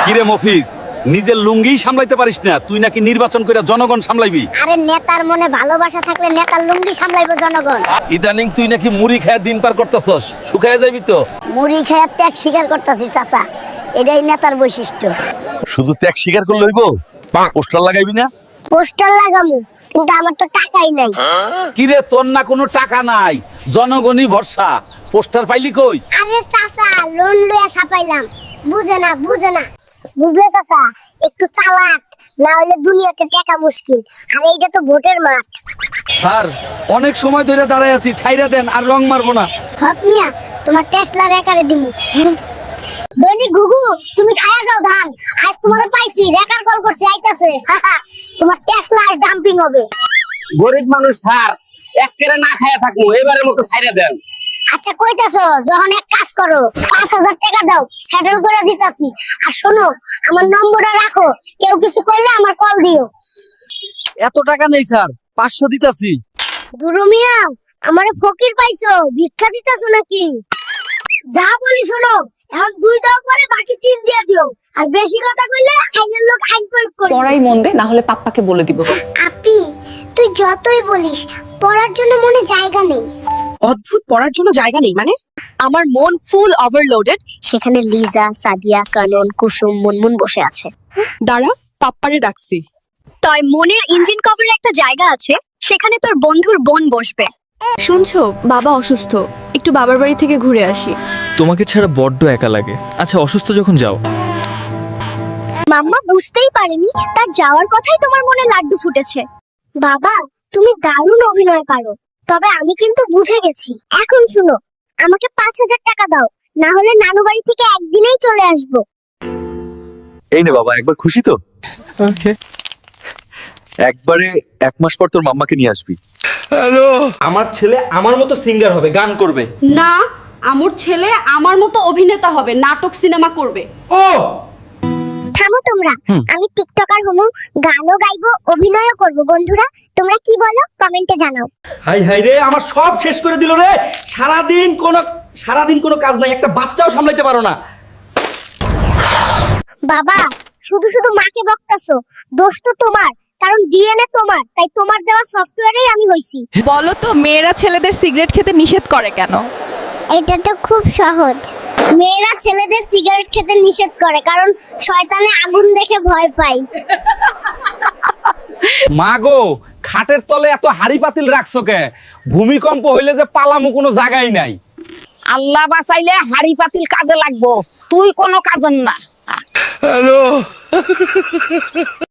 কিরে মফিজ, নিজের লুঙ্গি সামলাইতে পারিস না, তুই নাকি নির্বাচন করে জনগণ সামলাইবি? আরে নেতার মনে ভালোবাসা থাকলে নেতার লুঙ্গি সামলাইবো জনগণ। ইদানিং তুই নাকি মুড়ি খেয়ে দিন পার করতেছস, শুকায় যাবি তো। মুড়ি খেয়ে ত্যাগ স্বীকার করতেছি চাচা, এটাই নেতার বৈশিষ্ট্য। শুধু ত্যাগ স্বীকার করলে হইব? পোস্টার লাগাইবি না? পোস্টার লাগামু, কিন্তু আমার তো টাকাই নাই। কিরে তোর না কোনো টাকা নাই, জনগণই ভরসা, পোস্টার পাইলি কই? আরে চাচা লোন লইয়া ছাপাইলাম, বুঝে না বুঝলে চাচা, একটু চালাক না হলে দুনিয়াতে টাকা মুশকিল। আর এইটা তো ভোটের মাঠ। স্যার অনেক সময় ধরে দাঁড়ায় আছি, ছাইরা দেন, আর রং মারবো না। হক মিয়া, তোমার টেসলা রেকারে দিমু। দৈনিক ঘুঘু, তুমি খায়া যাও ধান, আজ তোমার পাইছি, রেকার কল করছে আইতাছে। তোমার টেসলা আজ ডাম্পিং হবে। গরিব মানুষ স্যার, এক কেরে না খায়া থাকবো, এবারের মতো ছাইরা দেন। আচ্ছা কইতাছো, যখন এক কাজ করো, 5,000 টাকা দাও, সেটেল করে দিতাছি। আর শোনো, আমার নম্বরটা রাখো, কেউ কিছু করলে আমার কল দিও। এত টাকা নেই স্যার, 500 দিতাছি। দুরু মিয়া, আমারে ফকির পাইছো, ভিক্ষা দিতাছো নাকি? যা বলি শোনো, এখন 2 দাও পরে বাকি 3 দিয়ে দিও। আর বেশি কথা কইলে আইনের লোক আইন প্রয়োগ করবে। পড়াই মন দে, না হলে পাপ্পাকে বলে দিব। আপি, তুই যতই বলিস, পড়ার জন্য মনে জায়গা নেই। অদ্ভুত, পড়ার জন্য জায়গা নেই মানে? আমার মন ফুল ওভারলোডেড। সেখানে লিজা, সাদিয়া, কানন, কুসুম, মুনমুন বসে আছে। দাঁড়া, পাপ্পারে ডাকছি। তয় মনের ইঞ্জিন কভারে একটা জায়গা আছে, সেখানে তোর বন্ধুর বোন বসবে। শুনছো, বাবা অসুস্থ, একটু বাবার বাড়ি থেকে ঘুরে আসি। তোমাকে ছাড়া বড্ড একা লাগে। আচ্ছা, অসুস্থ যখন যাও। মাম্মা বুঝতেই পারেনি তার যাওয়ার কথাই তোমার মনে লাড্ডু ফুটেছে। বাবা, তুমি দারুণ অভিনয় পারো, তবে আমি কিন্তু বুঝে গেছি। এখন শুনো, আমাকে 5,000 টাকা দাও, না হলে নানু বাড়ি থেকে একদিনেই চলে আসবো। এই নে বাবা, একবার খুশি তো? একবারে 1 মাস পর তোর মাম্মাকে নিয়ে আসবি। আমার ছেলে আমার মতো সিঙ্গার হবে, গান করবে। না, আমার ছেলে আমার মতো অভিনেতা হবে, নাটক সিনেমা করবে। ও থামো তোমরা, আমি টিকটকার হমু, গানও গাইবো, অভিনয়ও করব। বন্ধুরা, তোমরা কি বলো কমেন্টে জানাও। হাই হাই রে, আমার সব শেষ করে দিল রে। সারাদিন কোনো কাজ নাই, একটা বাচ্চাও সামলাইতে পারো না। বাবা, শুধু শুধু মাকে বকতাছো, দোষ তো তোমার, কারণ ডিএনএ তোমার, তাই তোমার দেওয়া সফটওয়্যারেই আমি হইছি। বলো তো, মেয়েরা ছেলেদের সিগারেট খেতে নিষেধ করে কেন? এটা তো খুব সহজ। মেয়েরা ছেলেদের সিগারেট খেতে নিষেধ করে কারণ শয়তানে আগুন দেখে ভয় পায়। মা গো, খাটের তলে এত হাড়ি পাতিল রাখছো কে? ভূমিকম্প হইলে যে পালামু কোনো জায়গাই নাই। আল্লাহ বাঁচাইলে হাড়ি পাতিল কাজে লাগবো, তুই কোনো কাজের না।